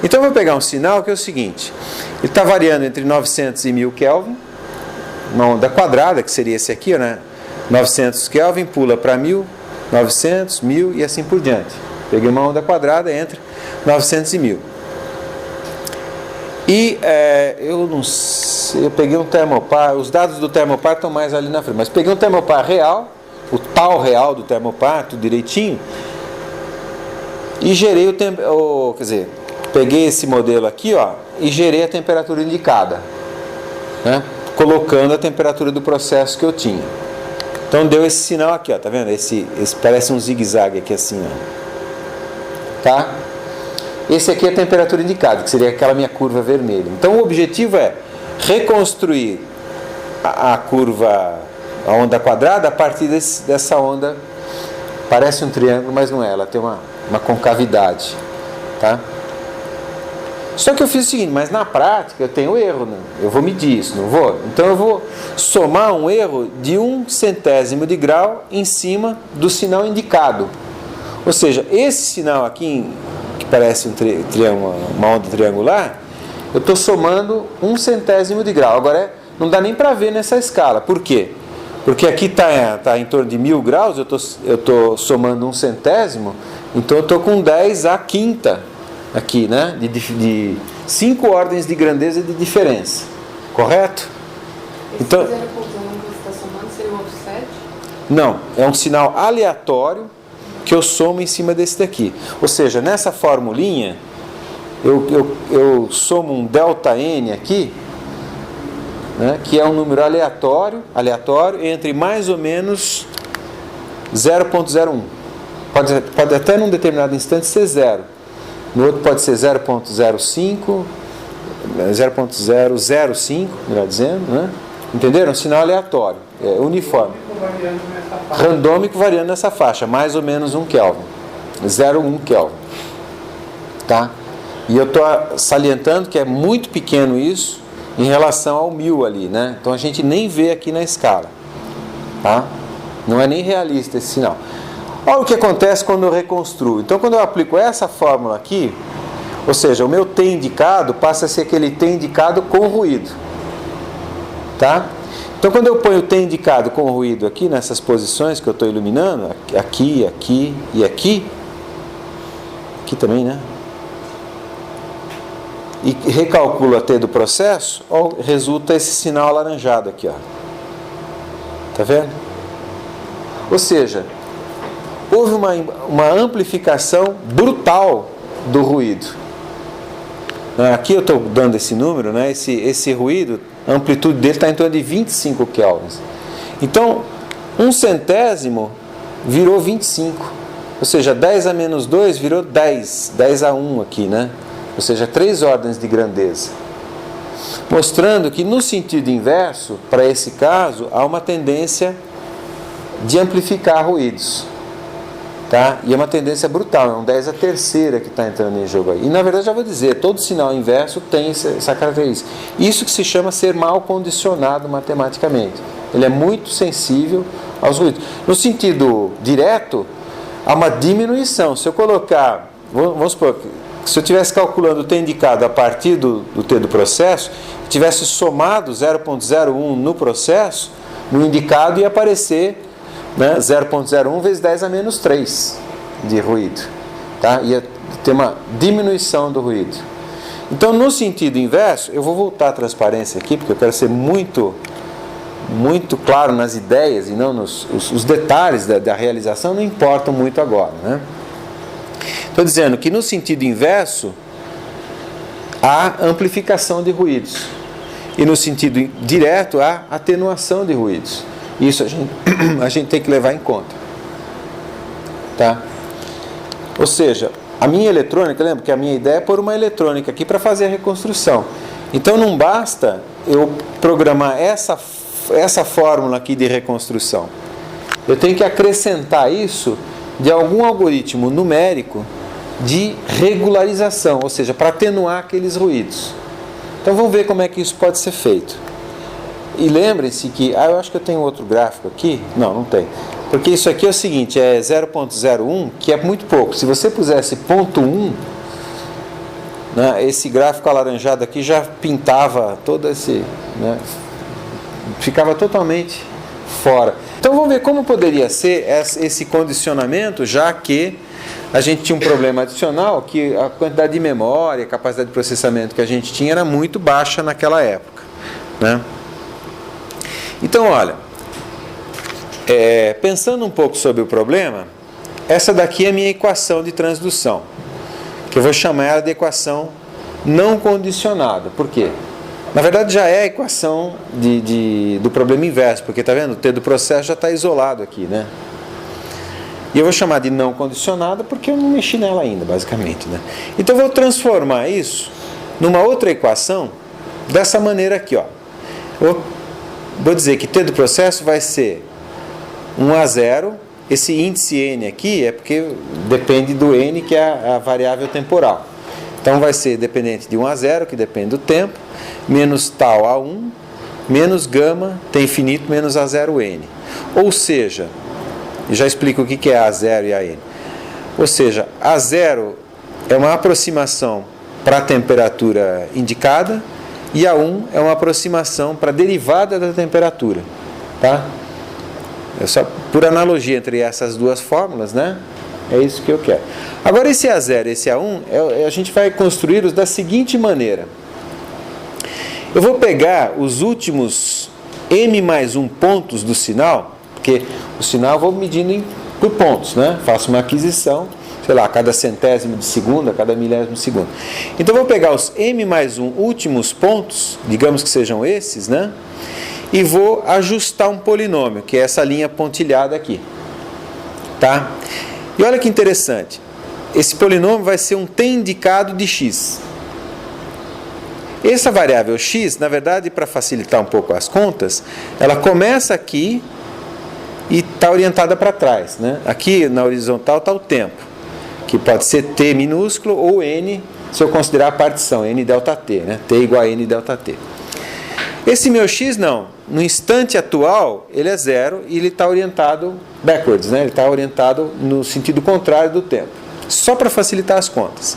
Então eu vou pegar um sinal que é o seguinte, ele está variando entre 900 e 1000 Kelvin, uma onda quadrada, que seria esse aqui, né? 900 Kelvin, pula para 1000, 900, 1000 e assim por diante. Peguei uma onda quadrada entre 900 e 1000. E eu não sei, eu peguei um termopar, os dados do termopar estão mais ali na frente, mas peguei um termopar real, o tal real do termopar, tudo direitinho, e gerei quer dizer, peguei esse modelo aqui, ó, e gerei a temperatura indicada, né, colocando a temperatura do processo que eu tinha. Então deu esse sinal aqui, ó, tá vendo? Esse parece um zigue-zague aqui assim, ó. Tá? Esse aqui é a temperatura indicada, que seria aquela minha curva vermelha. Então o objetivo é reconstruir a curva, a onda quadrada, a partir dessa onda. Parece um triângulo, mas não é, ela tem uma concavidade. Tá? Só que eu fiz o seguinte, mas na prática eu tenho erro, né? Eu vou medir isso, não vou? Então eu vou somar um erro de 1/100º de grau em cima do sinal indicado. Ou seja, esse sinal aqui, que parece uma onda triangular, eu estou somando 1/100º de grau. Agora não dá nem para ver nessa escala. Por quê? Porque aqui está em torno de 1000 graus, eu estou somando 1/100º, então eu estou com 10⁵ aqui, né? De 5 ordens de grandeza de diferença. Correto? Então, 0.1 que você está somando seria o offset? Não, é um sinal aleatório que eu somo em cima desse daqui. Ou seja, nessa formulinha, eu somo um ΔN aqui, né, que é um número aleatório entre mais ou menos 0.01. Pode até num determinado instante ser 0. No outro pode ser 0.05, 0.005, melhor dizendo, né? Entenderam? Um sinal aleatório, uniforme. Randômico variando nessa faixa, mais ou menos 1 Kelvin, 0,1 Kelvin. Tá? E eu estou salientando que é muito pequeno isso em relação ao 1000 ali, né? Então a gente nem vê aqui na escala. Tá? Não é nem realista esse sinal. Olha o que acontece quando eu reconstruo. Então, quando eu aplico essa fórmula aqui, ou seja, o meu T indicado passa a ser aquele T indicado com ruído. Tá? Então, quando eu ponho o T indicado com ruído aqui, nessas posições que eu estou iluminando, aqui, aqui e aqui também, né? E recalculo a T do processo, resulta esse sinal alaranjado aqui, ó. Tá vendo? Ou seja, houve uma amplificação brutal do ruído. Aqui eu estou dando esse número, né? Esse ruído, a amplitude dele está em torno de 25 kelvins. Então, 1/100º virou 25. Ou seja, 10 a menos 2 virou 10 a 1 aqui, né? Ou seja, 3 ordens de grandeza. Mostrando que no sentido inverso, para esse caso, há uma tendência de amplificar ruídos. Tá? E é uma tendência brutal, é um 10⁻³ que está entrando em jogo aí. E na verdade já vou dizer, todo sinal inverso tem essa característica. Isso que se chama ser mal condicionado matematicamente. Ele é muito sensível aos ruídos. No sentido direto, há uma diminuição. Se eu colocar, vamos supor, se eu estivesse calculando o T indicado a partir do T do processo, tivesse somado 0.01 no processo, no indicado ia aparecer, né, 0.01 vezes 10 a menos 3 de ruído. Tá? Ia ter uma diminuição do ruído. Então, no sentido inverso, eu vou voltar à transparência aqui, porque eu quero ser muito claro nas ideias e não os detalhes da realização não importam muito agora. Né? Estou dizendo que no sentido inverso há amplificação de ruídos e no sentido direto há atenuação de ruídos. Isso a gente tem que levar em conta. Tá? Ou seja, a minha eletrônica, lembra que a minha ideia é pôr uma eletrônica aqui para fazer a reconstrução. Então não basta eu programar essa fórmula aqui de reconstrução. Eu tenho que acrescentar isso de algum algoritmo numérico de regularização, ou seja, para atenuar aqueles ruídos. Então vamos ver como é que isso pode ser feito. E lembrem-se que, eu acho que eu tenho outro gráfico aqui. Não tem. Porque isso aqui é o seguinte, é 0.01, que é muito pouco. Se você pusesse 0.1, né, esse gráfico alaranjado aqui já pintava todo esse, né, ficava totalmente fora. Então vamos ver como poderia ser esse condicionamento, já que a gente tinha um problema adicional, que a quantidade de memória, a capacidade de processamento que a gente tinha era muito baixa naquela época, né? Então, olha, pensando um pouco sobre o problema, essa daqui é a minha equação de transdução, que eu vou chamar ela de equação não condicionada. Por quê? Na verdade já é a equação do problema inverso, porque está vendo? O T do processo já está isolado aqui, né? E eu vou chamar de não condicionada porque eu não mexi nela ainda, basicamente, né? Então eu vou transformar isso numa outra equação dessa maneira aqui, ó. Vou dizer que T do processo vai ser 1 a 0. Esse índice N aqui é porque depende do N, que é a variável temporal. Então vai ser dependente de 1 a 0, que depende do tempo, menos tal a 1, menos gama, T infinito, menos a 0 N. Ou seja, já explico o que é a 0 e a N. Ou seja, a 0 é uma aproximação para a temperatura indicada e a 1 é uma aproximação para a derivada da temperatura. Tá? É só por analogia entre essas duas fórmulas, né? É isso que eu quero. Agora esse A0 e esse A1, a gente vai construí-los da seguinte maneira. Eu vou pegar os últimos m mais 1 pontos do sinal, porque o sinal eu vou medindo por pontos, né? Faço uma aquisição, sei lá, a cada centésimo de segundo, a cada milésimo de segundo. Então eu vou pegar os m mais 1 últimos pontos, digamos que sejam esses, né? E vou ajustar um polinômio, que é essa linha pontilhada aqui. Tá? E olha que interessante. Esse polinômio vai ser um t indicado de x. Essa variável x, na verdade, para facilitar um pouco as contas, ela começa aqui e está orientada para trás, né? Aqui na horizontal está o tempo, que pode ser t minúsculo ou n, se eu considerar a partição, n delta t, né? T igual a n delta t. Esse meu x não, no instante atual ele é 0 e ele está orientado backwards, né? Ele está orientado no sentido contrário do tempo, só para facilitar as contas.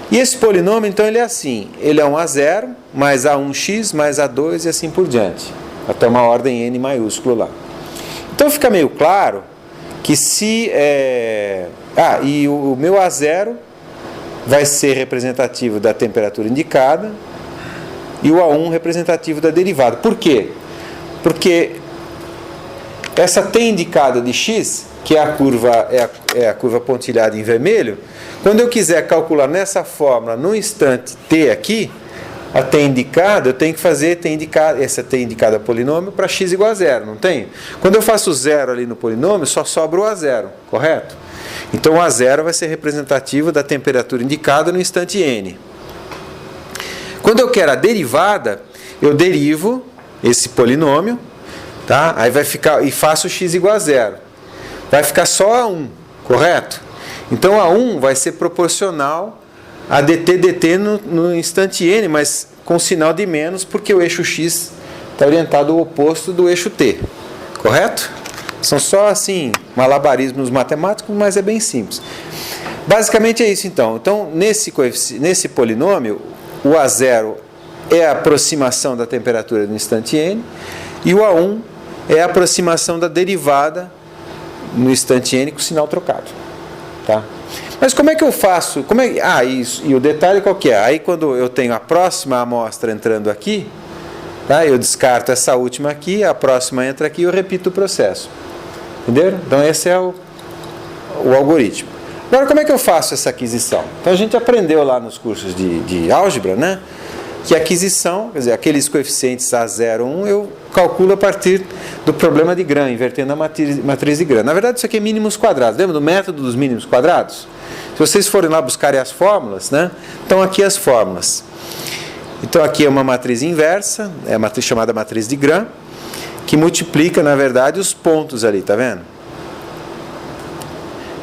E esse polinômio então ele é assim, ele é 1 a 0, mais A1x, mais A2 e assim por diante, até uma ordem n maiúsculo lá. Então fica meio claro que se... e o meu A0 vai ser representativo da temperatura indicada, e o A1 representativo da derivada. Por quê? Porque essa T indicada de x, que é a curva pontilhada em vermelho, quando eu quiser calcular nessa fórmula, no instante t aqui, a T indicada, eu tenho que fazer essa T indicada polinômio para x igual a 0, não tem? Quando eu faço 0 ali no polinômio, só sobra o A0, correto? Então o A0 vai ser representativo da temperatura indicada no instante n. Quando eu quero a derivada, eu derivo esse polinômio, tá? Aí vai ficar, e faço x igual a 0. Vai ficar só A1, correto? Então A1 vai ser proporcional a dt no instante n, mas com sinal de menos, porque o eixo x está orientado ao oposto do eixo t, correto? São só assim malabarismos matemáticos, mas é bem simples. Basicamente é isso então. Então nesse polinômio, o A0 é a aproximação da temperatura no instante n e o A1 é a aproximação da derivada no instante n com o sinal trocado. Tá? Mas como é que eu faço? Isso. E o detalhe qual que é? Aí quando eu tenho a próxima amostra entrando aqui, tá? Eu descarto essa última aqui, a próxima entra aqui e eu repito o processo. Entenderam? Então esse é o algoritmo. Agora, como é que eu faço essa aquisição? Então, a gente aprendeu lá nos cursos de álgebra, né? Que a aquisição, quer dizer, aqueles coeficientes A0, 1, eu calculo a partir do problema de Gram, invertendo a matriz de Gram. Na verdade, isso aqui é mínimos quadrados. Lembra do método dos mínimos quadrados? Se vocês forem lá buscarem as fórmulas, né? Estão aqui as fórmulas. Então, aqui é uma matriz inversa, é a matriz chamada matriz de Gram, que multiplica, na verdade, os pontos ali, tá vendo?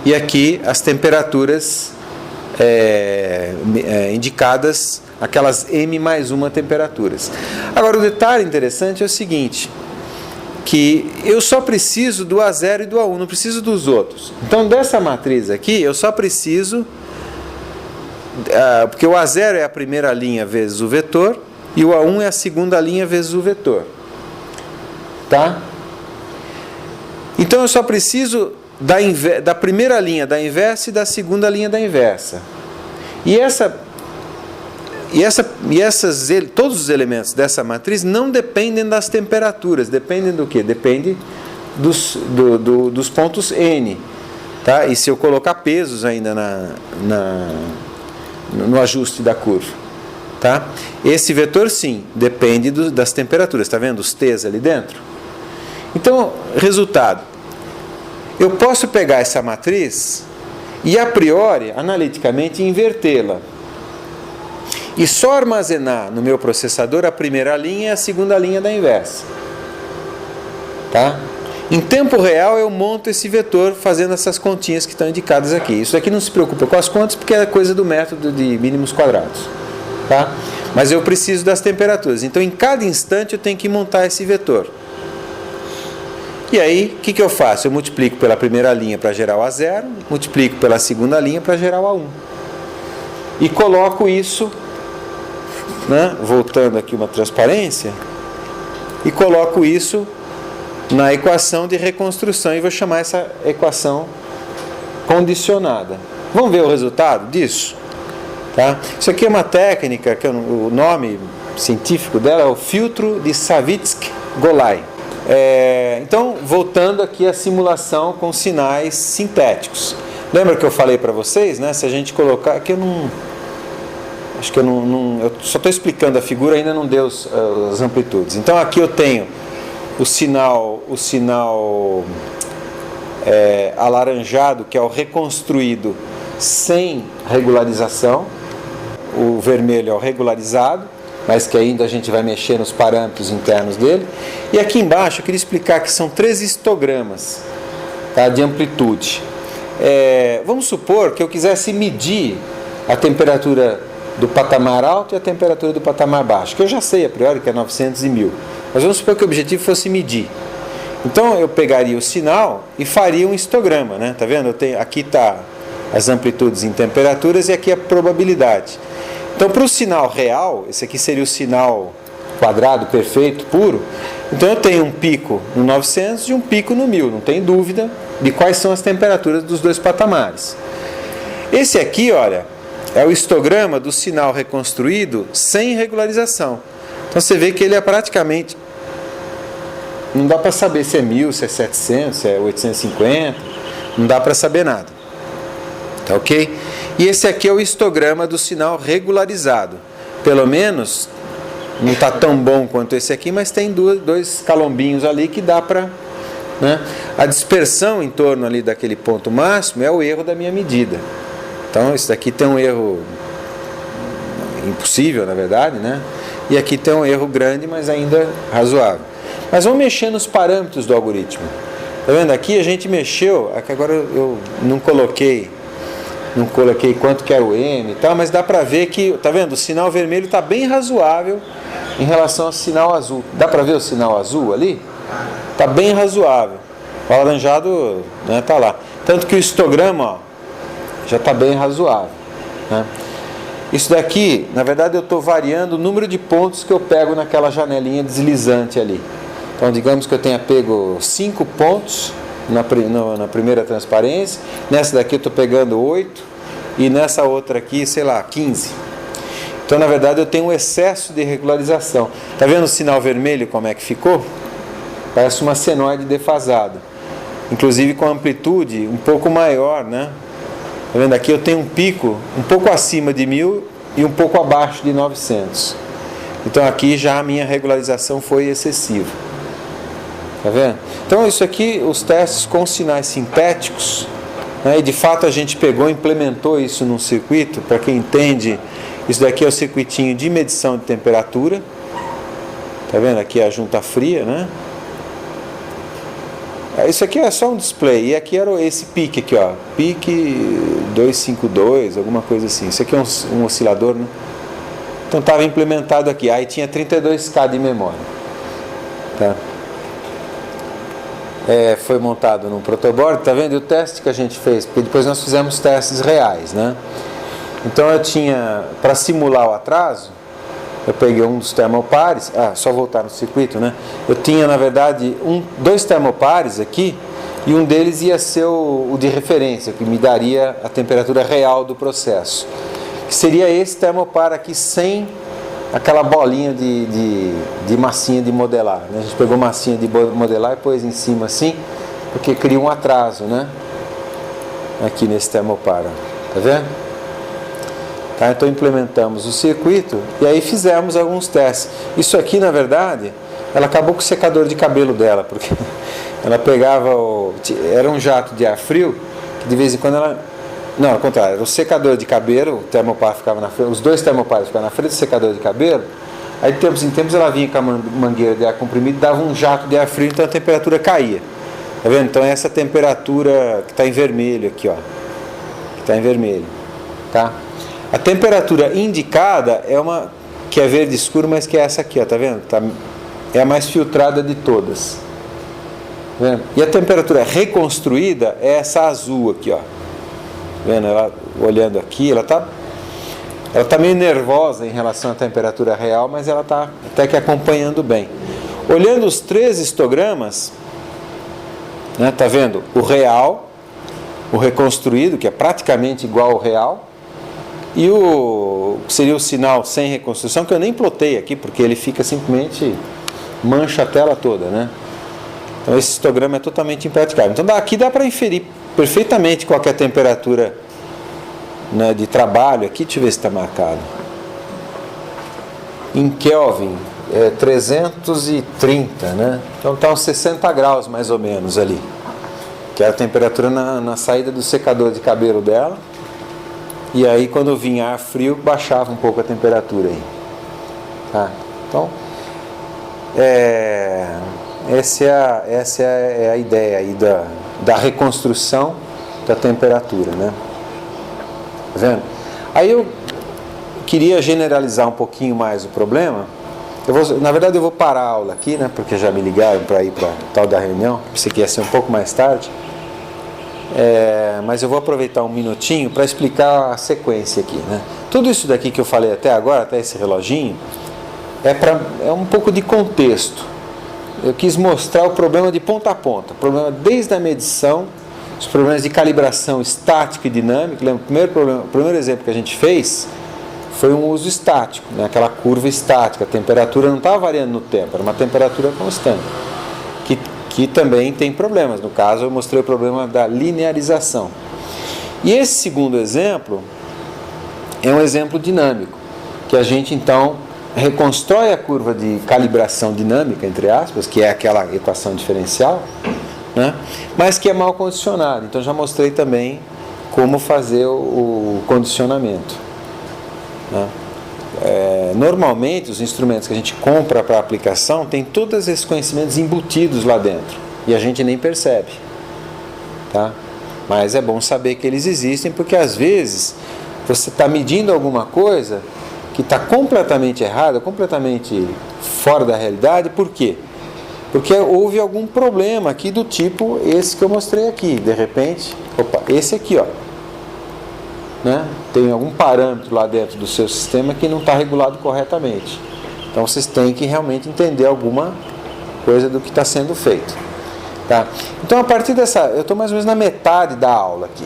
E aqui as temperaturas indicadas, aquelas m mais 1 temperaturas. Agora o detalhe interessante é o seguinte, que eu só preciso do A0 e do A1, não preciso dos outros. Então dessa matriz aqui eu só preciso porque o A0 é a primeira linha vezes o vetor, e o A1 é a segunda linha vezes o vetor. Tá? Então eu só preciso da primeira linha da inversa e da segunda linha da inversa. Todos os elementos dessa matriz não dependem das temperaturas. Dependem do quê? Depende dos pontos N. Tá? E se eu colocar pesos ainda no ajuste da curva. Tá? Esse vetor, sim, depende das temperaturas. Está vendo os T's ali dentro? Então, resultado. Eu posso pegar essa matriz e, a priori, analiticamente, invertê-la. E só armazenar no meu processador a primeira linha e a segunda linha da inversa. Tá? Em tempo real, eu monto esse vetor fazendo essas continhas que estão indicadas aqui. Isso aqui não se preocupa com as contas, porque é coisa do método de mínimos quadrados. Tá? Mas eu preciso das temperaturas. Então, em cada instante, eu tenho que montar esse vetor. E aí, o que eu faço? Eu multiplico pela primeira linha para gerar o A0, multiplico pela segunda linha para gerar o A1. E coloco isso, né, voltando aqui uma transparência, e coloco isso na equação de reconstrução, e vou chamar essa equação condicionada. Vamos ver o resultado disso? Tá? Isso aqui é uma técnica, que o nome científico dela é o filtro de Savitzky-Golay. Então, voltando aqui à simulação com sinais sintéticos. Lembra que eu falei para vocês, né? Se a gente colocar... Aqui eu só estou explicando a figura, ainda não deu as amplitudes. Então, aqui eu tenho o sinal alaranjado, que é o reconstruído sem regularização. O vermelho é o regularizado, mas que ainda a gente vai mexer nos parâmetros internos dele. E aqui embaixo eu queria explicar que são 3 histogramas, tá, de amplitude. Vamos supor que eu quisesse medir a temperatura do patamar alto e a temperatura do patamar baixo, que eu já sei a priori que é 900 e 1000. Mas vamos supor que o objetivo fosse medir. Então eu pegaria o sinal e faria um histograma, né? Tá vendo? Aqui está as amplitudes em temperaturas e aqui a probabilidade. Então, para o sinal real, esse aqui seria o sinal quadrado, perfeito, puro. Então, eu tenho um pico no 900 e um pico no 1000. Não tem dúvida de quais são as temperaturas dos dois patamares. Esse aqui, olha, é o histograma do sinal reconstruído sem regularização. Então, você vê que ele é praticamente... Não dá para saber se é 1000, se é 700, se é 850. Não dá para saber nada. Tá ok? E esse aqui é o histograma do sinal regularizado. Pelo menos, não está tão bom quanto esse aqui, mas tem dois calombinhos ali que dá para... Né? A dispersão em torno ali daquele ponto máximo é o erro da minha medida. Então, esse daqui tem um erro impossível, na verdade, né? E aqui tem um erro grande, mas ainda razoável. Mas vamos mexer nos parâmetros do algoritmo. Tá vendo? Aqui a gente mexeu, aqui agora eu não coloquei quanto que era o M e tal, mas dá para ver que, tá vendo? O sinal vermelho está bem razoável em relação ao sinal azul. Dá para ver o sinal azul ali? Está bem razoável. O alaranjado, né, tá lá. Tanto que o histograma, ó, já está bem razoável, né? Isso daqui, na verdade, eu estou variando o número de pontos que eu pego naquela janelinha deslizante ali. Então, digamos que eu tenha pego 5 pontos na primeira transparência, nessa daqui eu estou pegando 8 e nessa outra aqui, sei lá, 15. Então, na verdade, eu tenho um excesso de regularização. Está vendo o sinal vermelho como é que ficou? Parece uma senoide defasada, inclusive com amplitude um pouco maior, né? Está vendo? Aqui eu tenho um pico um pouco acima de 1000 e um pouco abaixo de 900. Então, aqui já a minha regularização foi excessiva. Tá vendo? Então, isso aqui, os testes com sinais sintéticos, né, e de fato a gente pegou e implementou isso num circuito. Para quem entende, isso daqui é o circuitinho de medição de temperatura. Tá vendo? Aqui é a junta fria, né? Isso aqui é só um display. E aqui era esse pique aqui, ó. Pique 252, alguma coisa assim. Isso aqui é um oscilador, né? Então estava implementado aqui. Aí tinha 32K de memória. Tá? Foi montado num protoboard, tá vendo? E o teste que a gente fez, porque depois nós fizemos testes reais, né? Então eu tinha, para simular o atraso, eu peguei um dos termopares, só voltar no circuito, né? Eu tinha, na verdade, dois termopares aqui, e um deles ia ser o de referência, que me daria a temperatura real do processo. Que seria esse termopar aqui sem aquela bolinha de massinha de modelar, né? A gente pegou massinha de modelar e pôs em cima assim, porque cria um atraso, né? Aqui nesse termopar, tá vendo? Tá, então implementamos o circuito e aí fizemos alguns testes. Isso aqui, na verdade, ela acabou com o secador de cabelo dela, porque ela pegava era um jato de ar frio, que de vez em quando ela... Não, ao contrário, era o secador de cabelo, o termopar ficava na frente, os dois termopares ficavam na frente do secador de cabelo, aí de tempos em tempos ela vinha com a mangueira de ar comprimido e dava um jato de ar frio, então a temperatura caía. Tá vendo? Então essa temperatura que está em vermelho aqui, ó. Que está em vermelho, tá? A temperatura indicada é uma que é verde escuro, mas que é essa aqui, ó, tá vendo? É a mais filtrada de todas. Tá vendo? E a temperatura reconstruída é essa azul aqui, ó. Tá vendo? Ela olhando aqui, ela tá meio nervosa em relação à temperatura real, mas ela tá até que acompanhando bem. Olhando os 3 histogramas, né, tá vendo? O real, o reconstruído, que é praticamente igual ao real, e seria o sinal sem reconstrução, que eu nem plotei aqui, porque ele fica simplesmente, mancha a tela toda, né? Então esse histograma é totalmente impraticável. Então aqui dá para inferir perfeitamente qual que é a temperatura, né, de trabalho. Aqui, deixa eu ver se está marcado. Em Kelvin, 330, né? Então está uns 60 graus mais ou menos ali, que é a temperatura na saída do secador de cabelo dela. E aí quando vinha ar frio, baixava um pouco a temperatura aí. Tá? Então, essa é a ideia aí da reconstrução da temperatura, né? Tá vendo? Aí eu queria generalizar um pouquinho mais o problema. Na verdade eu vou parar a aula aqui, né? Porque já me ligaram para ir para tal da reunião. Pensei que ia ser um pouco mais tarde. Mas eu vou aproveitar um minutinho para explicar a sequência aqui, né? Tudo isso daqui que eu falei até agora, até esse reloginho, é um pouco de contexto. Eu quis mostrar o problema de ponta a ponta, o problema desde a medição, os problemas de calibração estática e dinâmica. Lembra, o primeiro exemplo que a gente fez foi um uso estático, né? Aquela curva estática, a temperatura não estava variando no tempo, era uma temperatura constante, que também tem problemas. No caso, eu mostrei o problema da linearização. E esse segundo exemplo é um exemplo dinâmico, que a gente então reconstrói a curva de calibração dinâmica, entre aspas, que é aquela equação diferencial, né? Mas que é mal condicionada. Então já mostrei também como fazer o condicionamento, né? Normalmente os instrumentos que a gente compra para aplicação tem todos esses conhecimentos embutidos lá dentro e a gente nem percebe, tá? Mas é bom saber que eles existem, porque às vezes você está medindo alguma coisa que está completamente errada, completamente fora da realidade. Por quê? Porque houve algum problema aqui do tipo esse que eu mostrei aqui. De repente, esse aqui, ó, né? Tem algum parâmetro lá dentro do seu sistema que não está regulado corretamente. Então vocês têm que realmente entender alguma coisa do que está sendo feito, tá? Então a partir dessa, eu estou mais ou menos na metade da aula aqui.